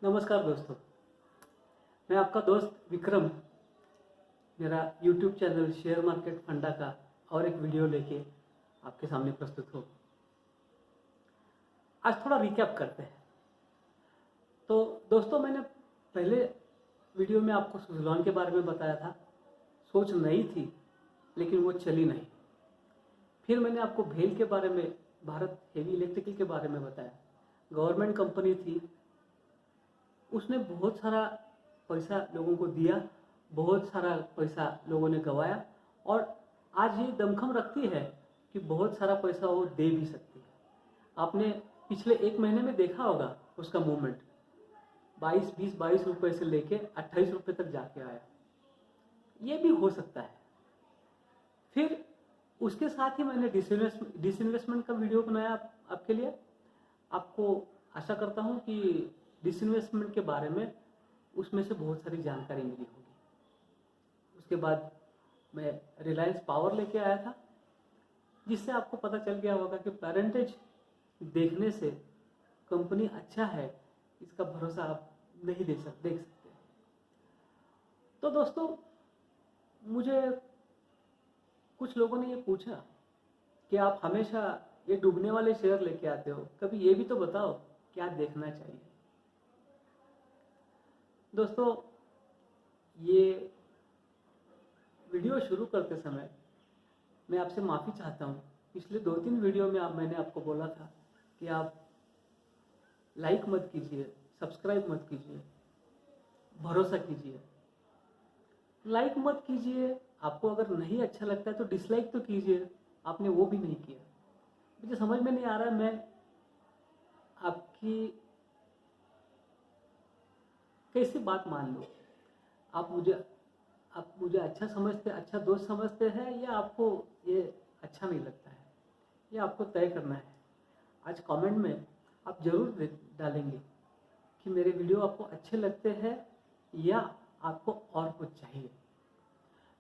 नमस्कार दोस्तों, मैं आपका दोस्त विक्रम मेरा YouTube चैनल शेयर मार्केट फंडा का और एक वीडियो लेके आपके सामने प्रस्तुत हो। आज थोड़ा रिकैप करते हैं। तो दोस्तों, मैंने पहले वीडियो में आपको सुज़लॉन के बारे में बताया था। सोच नई थी लेकिन वो चली नहीं। फिर मैंने आपको भेल के बारे में, भारत हेवी इलेक्ट्रिकल के बारे में बताया। गवर्नमेंट कंपनी थी, उसने बहुत सारा पैसा लोगों को दिया, बहुत सारा पैसा लोगों ने गंवाया और आज ये दमखम रखती है कि बहुत सारा पैसा वो दे भी सकती है। आपने पिछले एक महीने में देखा होगा उसका मूवमेंट 22 रुपए से लेके 28 रुपए तक जाके आया। ये भी हो सकता है। फिर उसके साथ ही मैंने डिसइन्वेस्टमेंट का वीडियो बनाया आपके लिए। आपको आशा करता हूँ कि डिसइन्वेस्टमेंट के बारे में उसमें से बहुत सारी जानकारी मिली होगी। उसके बाद मैं रिलायंस पावर लेके आया था, जिससे आपको पता चल गया होगा कि परसेंटेज देखने से कंपनी अच्छा है, इसका भरोसा आप नहीं देख सकते। तो दोस्तों, मुझे कुछ लोगों ने ये पूछा कि आप हमेशा ये डूबने वाले शेयर लेके आते हो, कभी ये भी तो बताओ क्या देखना चाहिए। दोस्तों, ये वीडियो शुरू करते समय मैं आपसे माफ़ी चाहता हूँ। पिछले 2-3 वीडियो में मैंने आपको बोला था कि आप लाइक मत कीजिए, सब्सक्राइब मत कीजिए, भरोसा कीजिए। लाइक मत कीजिए, आपको अगर नहीं अच्छा लगता है तो डिसलाइक तो कीजिए, आपने वो भी नहीं किया। मुझे समझ में नहीं आ रहा है मैं आपकी कैसी बात मान लूँ। आप मुझे अच्छा समझते, अच्छा दोस्त समझते हैं, या आपको ये अच्छा नहीं लगता है, ये आपको तय करना है। आज कमेंट में आप ज़रूर डालेंगे कि मेरे वीडियो आपको अच्छे लगते हैं या आपको और कुछ चाहिए।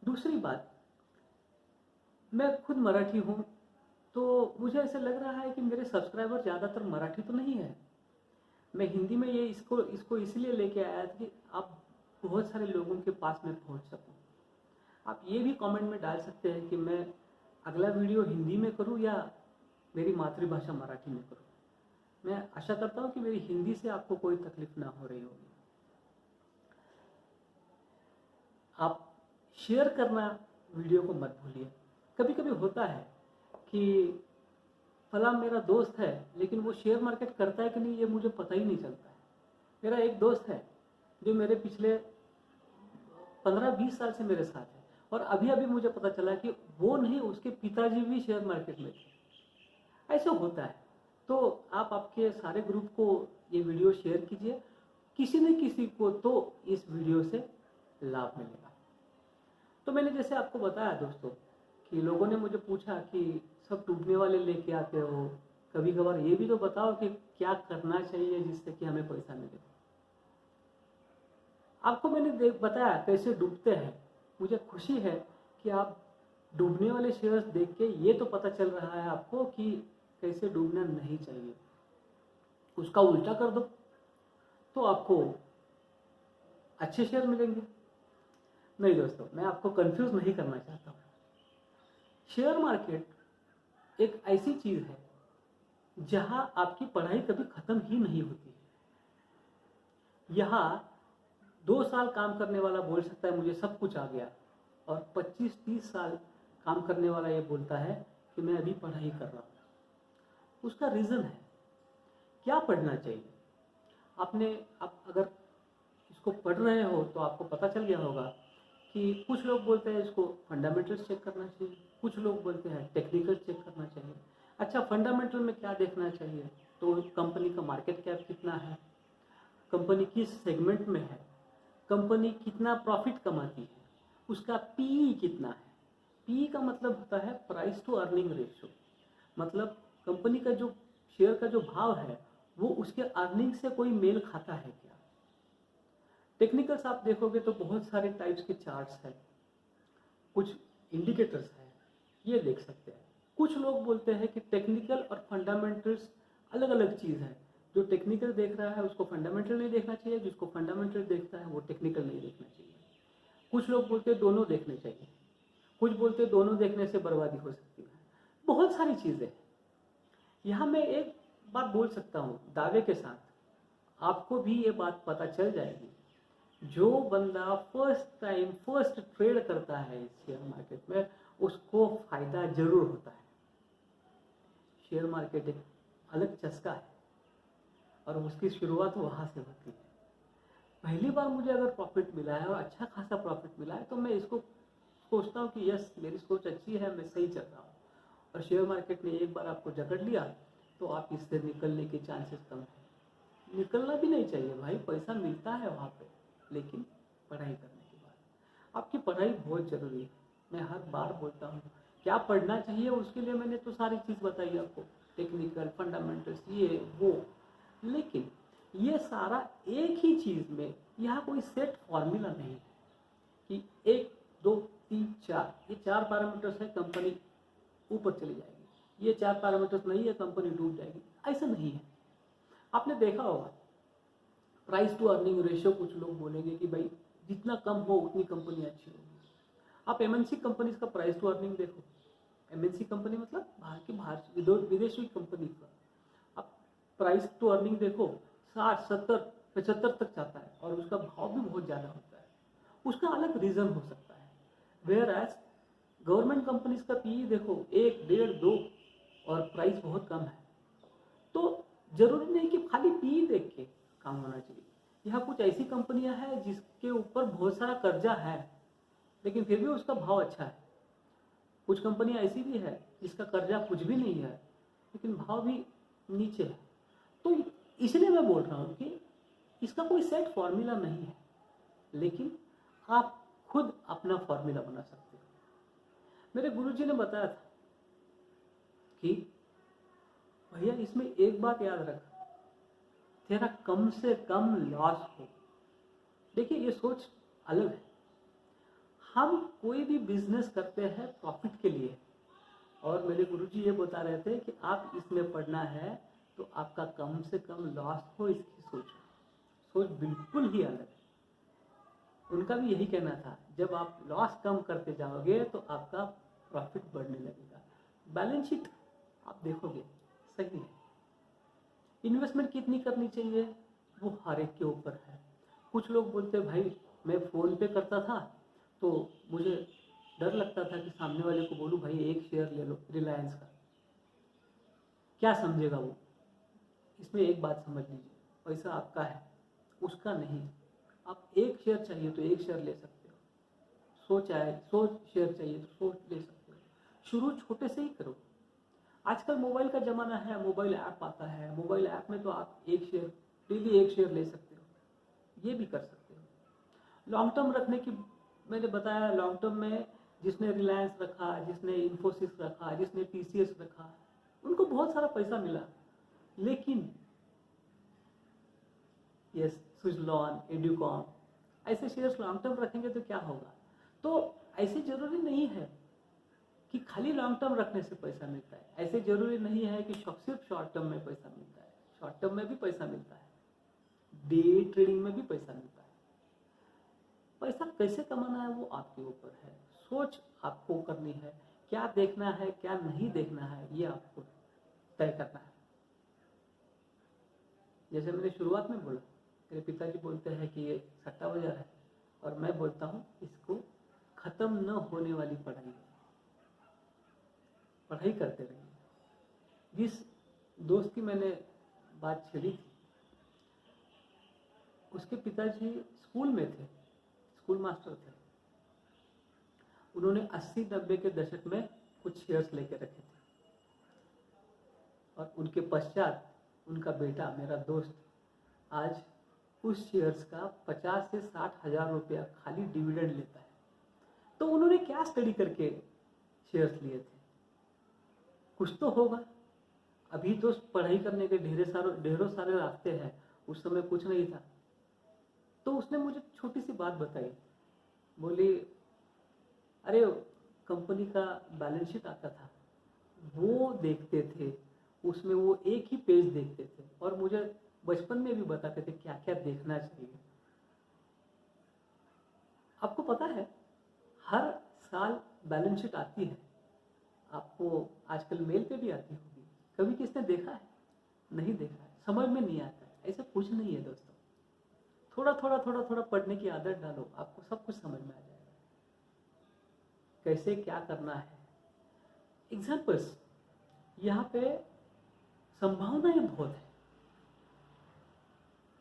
दूसरी बात, मैं खुद मराठी हूँ, तो मुझे ऐसा लग रहा है कि मेरे सब्सक्राइबर ज़्यादातर मराठी तो नहीं है। मैं हिंदी में ये इसको इसलिए लेके आया था कि आप बहुत सारे लोगों के पास में पहुंच सकूं। आप ये भी कमेंट में डाल सकते हैं कि मैं अगला वीडियो हिंदी में करूं या मेरी मातृभाषा मराठी में करूं। मैं आशा करता हूं कि मेरी हिंदी से आपको कोई तकलीफ ना हो रही होगी। आप शेयर करना वीडियो को मत भूलिए। कभी कभी होता है कि फला मेरा दोस्त है, लेकिन वो शेयर मार्केट करता है कि नहीं ये मुझे पता ही नहीं चलता है। मेरा एक दोस्त है जो मेरे पिछले 15-20 साल से मेरे साथ है, और अभी अभी मुझे पता चला कि वो नहीं, उसके पिताजी भी शेयर मार्केट में थे। ऐसा होता है। तो आप आपके सारे ग्रुप को ये वीडियो शेयर कीजिए, किसी न किसी को तो इस वीडियो से लाभ मिलेगा। तो मैंने जैसे आपको बताया दोस्तों कि लोगों ने मुझे पूछा कि सब डूबने वाले लेके आते हो, कभी कभार ये भी तो बताओ कि क्या करना चाहिए जिससे कि हमें पैसा मिले। आपको मैंने बताया कैसे डूबते हैं। मुझे खुशी है कि आप डूबने वाले शेयर्स देख के ये तो पता चल रहा है आपको कि कैसे डूबना नहीं चाहिए। उसका उल्टा कर दो तो आपको अच्छे शेयर मिलेंगे। नहीं दोस्तों, मैं आपको कंफ्यूज नहीं करना चाहता हूँ। शेयर मार्केट एक ऐसी चीज है जहां आपकी पढ़ाई कभी खत्म ही नहीं होती है। यहाँ 2 साल काम करने वाला बोल सकता है मुझे सब कुछ आ गया, और 25-30 साल काम करने वाला ये बोलता है कि मैं अभी पढ़ाई कर रहा हूँ। उसका रीज़न है क्या पढ़ना चाहिए। आप अगर इसको पढ़ रहे हो तो आपको पता चल गया होगा कि कुछ लोग बोलते हैं इसको फंडामेंटल्स चेक करना चाहिए, कुछ लोग बोलते हैं टेक्निकल चेक करना चाहिए। अच्छा, फंडामेंटल में क्या देखना चाहिए? तो कंपनी का मार्केट कैप कितना है, कंपनी किस सेगमेंट में है, कंपनी कितना प्रॉफिट कमाती है, उसका पीई कितना है। पीई का मतलब होता है प्राइस टू अर्निंग रेशियो, मतलब कंपनी का जो शेयर का जो भाव है वो उसके अर्निंग से कोई मेल खाता है क्या। टेक्निकल्स आप देखोगे तो बहुत सारे टाइप्स के चार्ट्स हैं, कुछ इंडिकेटर्स हैं, ये देख सकते हैं। कुछ लोग बोलते हैं कि टेक्निकल और फंडामेंटल्स अलग अलग चीज़ है, जो टेक्निकल देख रहा है उसको फंडामेंटल नहीं देखना चाहिए, जिसको फंडामेंटल देखता है वो टेक्निकल नहीं देखना चाहिए। कुछ लोग बोलते हैं दोनों देखने चाहिए, कुछ बोलते हैं दोनों देखने से बर्बादी हो सकती है। बहुत सारी चीज़ें हैं। यहाँ मैं एक बात बोल सकता हूँ दावे के साथ, आपको भी ये बात पता चल जाएगी, जो बंदा फर्स्ट टाइम फर्स्ट ट्रेड करता है शेयर मार्केट में उसको फायदा जरूर होता है। शेयर मार्केट एक अलग चस्का है और उसकी शुरुआत वहाँ से होती है। पहली बार मुझे अगर प्रॉफिट मिला है और अच्छा खासा प्रॉफिट मिला है तो मैं इसको सोचता हूँ कि यस मेरी सोच अच्छी है, मैं सही चल रहा हूँ। और शेयर मार्केट ने एक बार आपको जकड़ लिया तो आप इससे निकलने के चांसेस कम है। निकलना भी नहीं चाहिए भाई, पैसा मिलता है वहाँ पे, लेकिन पढ़ाई करने के बाद। आपकी पढ़ाई बहुत ज़रूरी है। मैं हर बार बोलता हूँ क्या पढ़ना चाहिए, उसके लिए मैंने तो सारी चीज़ बताई आपको, टेक्निकल फंडामेंटल्स ये वो, लेकिन ये सारा एक ही चीज़ में, यहाँ कोई सेट फॉर्मूला नहीं है कि 1 2 3 4 ये 4 पैरामीटर्स है कंपनी ऊपर चली जाएगी, ये 4 पैरामीटर्स नहीं है कंपनी डूब जाएगी, ऐसा नहीं है। आपने देखा होगा प्राइस टू अर्निंग रेशियो, कुछ लोग बोलेंगे कि भाई जितना कम हो उतनी कंपनी अच्छी होगी। आप एमएनसी कंपनीज का प्राइस टू अर्निंग देखो, एमएनसी कंपनी मतलब बाहर विदेशी कंपनी का आप प्राइस टू अर्निंग देखो 60 70 75 तक जाता है और उसका भाव भी बहुत ज़्यादा होता है। उसका अलग रीज़न हो सकता है। वेयर एज गवर्नमेंट कंपनीज का पीई देखो 1 1.5 2 और प्राइस बहुत कम है। तो जरूरी नहीं कि खाली पीई देख के काम होना चाहिए। यहाँ कुछ ऐसी कंपनियां हैं जिसके ऊपर बहुत सारा कर्जा है लेकिन फिर भी उसका भाव अच्छा है। कुछ कंपनियां ऐसी भी है जिसका कर्जा कुछ भी नहीं है लेकिन भाव भी नीचे है। तो इसलिए मैं बोल रहा हूँ कि इसका कोई सेट फॉर्मूला नहीं है, लेकिन आप खुद अपना फॉर्मूला बना सकते हो। मेरे गुरुजी ने बताया था कि भैया इसमें एक बात याद रख, तेरा कम से कम लॉस हो। देखिए ये सोच अलग है। हम कोई भी बिजनेस करते हैं प्रॉफिट के लिए, और मेरे गुरुजी ये बता रहे थे कि आप इसमें पढ़ना है तो आपका कम से कम लॉस हो, इसकी सोच बिल्कुल ही अलग है। उनका भी यही कहना था, जब आप लॉस कम करते जाओगे तो आपका प्रॉफिट बढ़ने लगेगा। बैलेंस शीट आप देखोगे सही है। इन्वेस्टमेंट कितनी करनी चाहिए वो हर एक के ऊपर है। कुछ लोग बोलते हैं भाई मैं फ़ोन पे करता था तो मुझे डर लगता था कि सामने वाले को बोलूँ भाई एक शेयर ले लो रिलायंस का, क्या समझेगा वो। इसमें एक बात समझ लीजिए, पैसा आपका है उसका नहीं। आप एक शेयर चाहिए तो एक शेयर ले सकते हो, 100 शेयर चाहिए तो 100 ले सकते हो। शुरू छोटे से ही करो। आजकल मोबाइल का ज़माना है, मोबाइल ऐप आता है, मोबाइल ऐप में तो आप एक शेयर डेली एक शेयर ले सकते हो, ये भी कर सकते हो। लॉन्ग टर्म रखने की मैंने बताया, लॉन्ग टर्म में जिसने रिलायंस रखा, जिसने इन्फोसिस रखा, जिसने टीसीएस रखा, उनको बहुत सारा पैसा मिला। लेकिन यस सुजलॉन, एड्यूकॉम ऐसे शेयर्स लॉन्ग टर्म रखेंगे तो क्या होगा। तो ऐसे जरूरी नहीं है कि खाली लॉन्ग टर्म रखने से पैसा मिलता है, ऐसे जरूरी नहीं है कि सिर्फ शॉर्ट टर्म में पैसा मिलता है। शॉर्ट टर्म में भी पैसा मिलता है, डे ट्रेडिंग में भी पैसा मिलता है। पैसा कैसे कमाना है वो आपके ऊपर है, सोच आपको करनी है, क्या देखना है क्या नहीं देखना है ये आपको तय करना है। जैसे मैंने शुरुआत में बोला, मेरे पिताजी बोलते हैं कि ये सट्टा बाजार है, और मैं बोलता हूँ इसको खत्म न होने वाली पढ़ाई है, पढ़ाई करते रहिए। जिस दोस्त की मैंने बात छेड़ी थी, उसके पिताजी स्कूल में थे, स्कूल मास्टर थे। उन्होंने 80-90 के दशक में कुछ शेयर्स लेके रखे थे, और उनके पश्चात उनका बेटा मेरा दोस्त आज उस शेयर्स का 50 से 60 हज़ार रुपया खाली डिविडेंड लेता है। तो उन्होंने क्या स्टडी करके शेयर्स लिए थे, कुछ तो होगा। अभी तो पढ़ाई करने के ढेरों सारे रास्ते हैं, उस समय कुछ नहीं था। तो उसने मुझे छोटी सी बात बताई, बोली अरे कंपनी का बैलेंस शीट आता था वो देखते थे, उसमें वो एक ही पेज देखते थे और मुझे बचपन में भी बताते थे क्या क्या देखना चाहिए। आपको पता है हर साल बैलेंस शीट आती है, आपको आजकल मेल पे भी आती होगी। कभी किसने देखा है? नहीं देखा है, समझ में नहीं आता है। ऐसा कुछ नहीं है दोस्तों, थोड़ा थोड़ा पढ़ने की आदत डालो, आपको सब कुछ समझ में आ जाएगा कैसे क्या करना है। एग्जाम्पल्स यहाँ पे संभावनाएं बहुत है।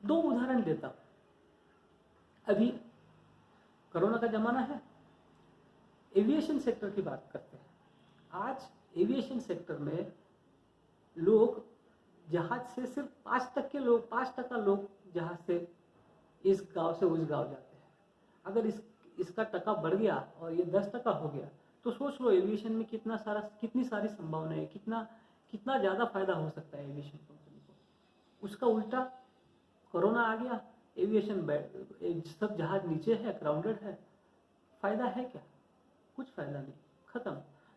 दो उदाहरण देता हूं। अभी कोरोना का जमाना है, एविएशन सेक्टर की बात करते हैं। आज एविएशन सेक्टर में लोग जहाज से सिर्फ 5% लोग जहाज से इस गांव से उस गांव जाते हैं। अगर इसका टका बढ़ गया और ये 10% हो गया तो सोच लो एविएशन में कितनी सारी संभावनाएं, कितना ज़्यादा फायदा हो सकता है एविएशन कंपनी को। उसका उल्टा कोरोना आ गया, एविएशन सब जहाज नीचे है, ग्राउंडेड है, फायदा है क्या? कुछ फायदा नहीं, खत्म।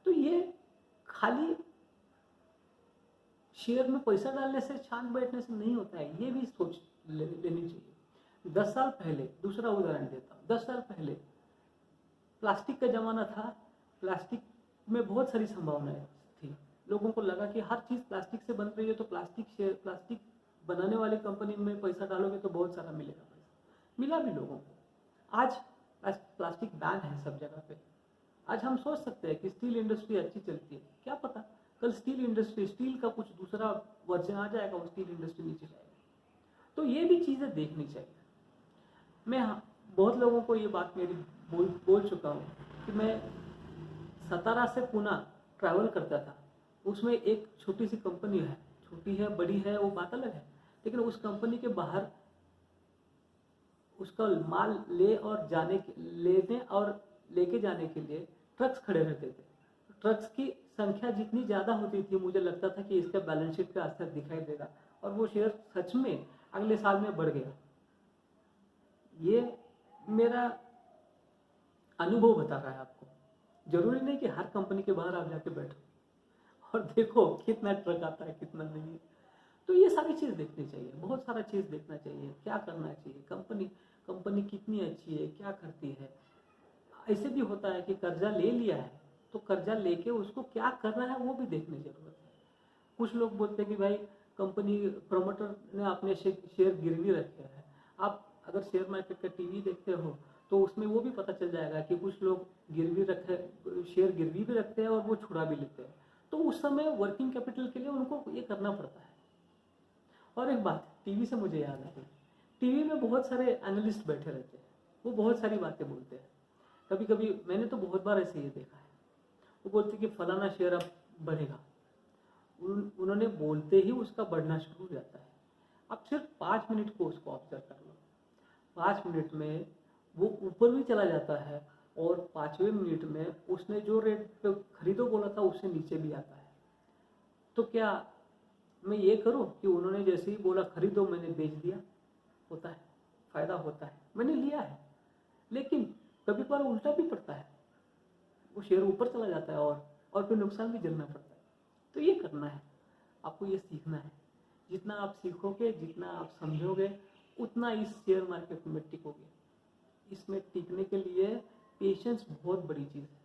तो ये खाली शेयर में पैसा डालने से, छान बैठने से नहीं होता है, ये भी सोच लेनी चाहिए। 10 साल पहले, दूसरा उदाहरण देता हूँ, 10 साल पहले प्लास्टिक का जमाना था। प्लास्टिक में बहुत सारी संभावनाएं थी। लोगों को लगा कि हर चीज़ प्लास्टिक से बन रही है तो प्लास्टिक बनाने वाली कंपनी में पैसा डालोगे तो बहुत सारा मिलेगा पैसा। मिला भी लोगों को। आज प्लास्टिक बैन है सब जगह पे। आज हम सोच सकते हैं कि स्टील इंडस्ट्री अच्छी चलती है, क्या पता कल स्टील का कुछ दूसरा वर्जन आ जाएगा, वो स्टील इंडस्ट्री नीचे जाएगी। तो ये भी चीज़ें देखनी चाहिए। मैं बहुत लोगों को ये बात मेरी बोल चुका हूँ कि मैं सतारा से पुणे ट्रैवल करता था। उसमें एक छोटी सी कंपनी है, छोटी है बड़ी है वो बात अलग है, लेकिन उस कंपनी के बाहर उसका माल लेने और लेके जाने के लिए ट्रक्स खड़े रहते थे। ट्रक्स की संख्या जितनी ज़्यादा होती थी मुझे लगता था कि इसका बैलेंस शीट पे असर दिखाई देगा, और वो शेयर सच में अगले साल में बढ़ गया। ये मेरा अनुभव बता रहा है आपको। जरूरी नहीं कि हर कंपनी के बाहर आप जाके बैठो और देखो कितना ट्रक आता है कितना नहीं। तो ये सारी चीज़ देखनी चाहिए, बहुत सारा चीज़ देखना चाहिए, क्या करना चाहिए, कंपनी कितनी अच्छी है, क्या करती है। ऐसे भी होता है कि कर्जा ले लिया है तो कर्जा लेके उसको क्या करना है वो भी देखने की जरूरत है। कुछ लोग बोलते हैं कि भाई कंपनी प्रमोटर ने अपने शेयर गिरवी रखे हैं। आप अगर शेयर मार्केट का टीवी देखते हो तो उसमें वो भी पता चल जाएगा कि कुछ लोग शेयर गिरवी भी रखते हैं और वो छुड़ा भी लेते हैं। तो उस समय वर्किंग कैपिटल के लिए उनको ये करना पड़ता है। और एक बात टीवी से मुझे याद आ गई, टीवी में बहुत सारे एनालिस्ट बैठे रहते हैं, वो बहुत सारी बातें बोलते हैं। कभी कभी मैंने तो बहुत बार ऐसे ही देखा है, वो बोलते कि फलाना शेयर अब बढ़ेगा, उन्होंने बोलते ही उसका बढ़ना शुरू हो जाता है। आप सिर्फ 5 मिनट को उसको ऑब्जर्व कर लो, 5 मिनट में वो ऊपर भी चला जाता है और 5वें मिनट में उसने जो रेट पे खरीदो बोला था उससे नीचे भी आता है। तो क्या मैं ये करूं कि उन्होंने जैसे ही बोला खरीदो मैंने बेच दिया? होता है, फायदा होता है, मैंने लिया है, लेकिन कभी कभार उल्टा भी पड़ता है, वो शेयर ऊपर चला जाता है और फिर नुकसान भी झेलना पड़ता है। तो ये करना है आपको, ये सीखना है। जितना आप सीखोगे, जितना आप समझोगे, उतना इस शेयर मार्केट में टिकोगे। इसमें टिकने के लिए पेशेंस बहुत बड़ी चीज़ है।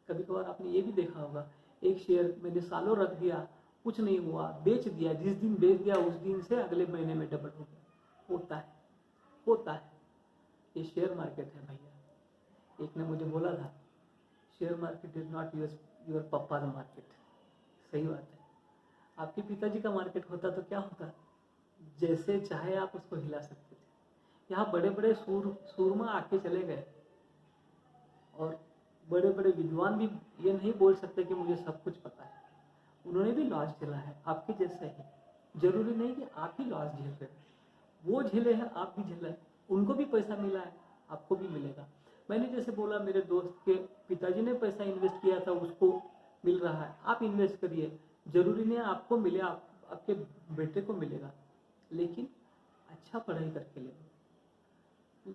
कभी कभार आपने ये भी देखा होगा, एक शेयर मैंने सालों रख दिया, कुछ नहीं हुआ, बेच दिया, जिस दिन बेच दिया उस दिन से अगले महीने में डबल हो गया। होता है, ये शेयर मार्केट है भैया। एक ने मुझे बोला था share market is not your papa the market. सही बात है, आपके पिताजी का मार्केट होता तो क्या होता, जैसे चाहे आप उसको हिला सकते थे। यहाँ बड़े बड़े सूरमा आके चले गए और बड़े बड़े विद्वान भी ये नहीं बोल सकते कि मुझे सब कुछ पता है। उन्होंने भी लॉस झेला है आपके जैसे ही। जरूरी नहीं कि आप ही लॉस झेल रहे हैं, वो झेले हैं आप भी झेला है, उनको भी पैसा मिला है, आपको भी मिलेगा। मैंने जैसे बोला मेरे दोस्त के पिताजी ने पैसा इन्वेस्ट किया था, उसको मिल रहा है, आप इन्वेस्ट करिए। जरूरी नहीं आपको मिले, आपके बेटे को मिलेगा, लेकिन अच्छा पढ़ाई करके ले।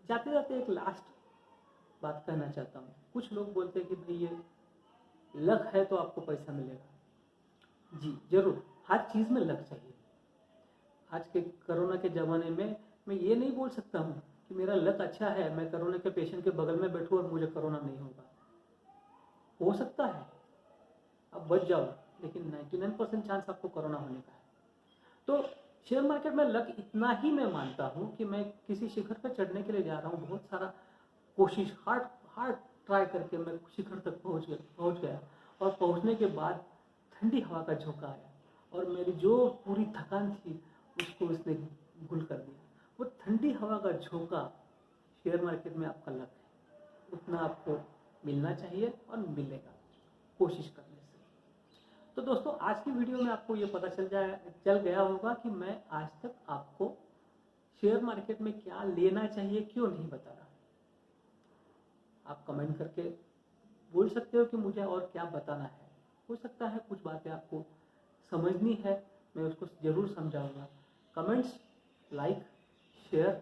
जाते जाते एक लास्ट बात कहना चाहता हूँ। कुछ लोग बोलते हैं कि भाई ये लक है तो आपको पैसा मिलेगा। जी जरूर, हर चीज़ में लक चाहिए, आज के कोरोना के ज़माने में मैं ये नहीं बोल सकता हूँ कि मेरा लक अच्छा है, मैं कोरोना के पेशेंट के बगल में बैठूँ और मुझे कोरोना नहीं होगा। हो सकता है, आप बच जाओ, लेकिन 99% चांस आपको कोरोना होने का है। तो शेयर मार्केट में लक इतना ही मैं मानता हूँ कि मैं किसी शिखर पर चढ़ने के लिए जा रहा हूँ, बहुत सारा कोशिश हार्ड हार्ड ट्राई करके मैं शिखर तक पहुँच गया और पहुँचने के बाद ठंडी हवा का झोंका आया और मेरी जो पूरी थकान थी उसको उसने गुल कर दिया। वो ठंडी हवा का झोंका शेयर मार्केट में आपका लक है, उतना आपको मिलना चाहिए और मिलेगा कोशिश करने से। तो दोस्तों, आज की वीडियो में आपको ये पता चल गया होगा कि मैं आज तक आपको शेयर मार्केट में क्या लेना चाहिए क्यों नहीं बता रहा। आप कमेंट करके बोल सकते हो कि मुझे और क्या बताना है। हो सकता है कुछ बातें आपको समझनी है, मैं उसको ज़रूर समझाऊंगा। Comments, like, share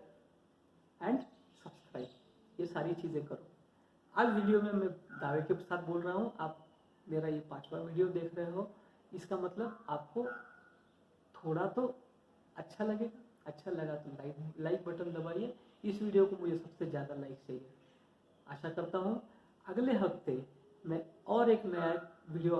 and subscribe, ये सारी चीज़ें करो। आज वीडियो में मैं दावे के साथ बोल रहा हूँ, आप मेरा ये 5वां वीडियो देख रहे हो, इसका मतलब आपको थोड़ा तो अच्छा लगेगा। अच्छा लगा तो लाइक बटन दबाइए। इस वीडियो को मुझे सबसे ज़्यादा लाइक चाहिए। आशा करता हूँ अगले हफ्ते मैं और एक नया वीडियो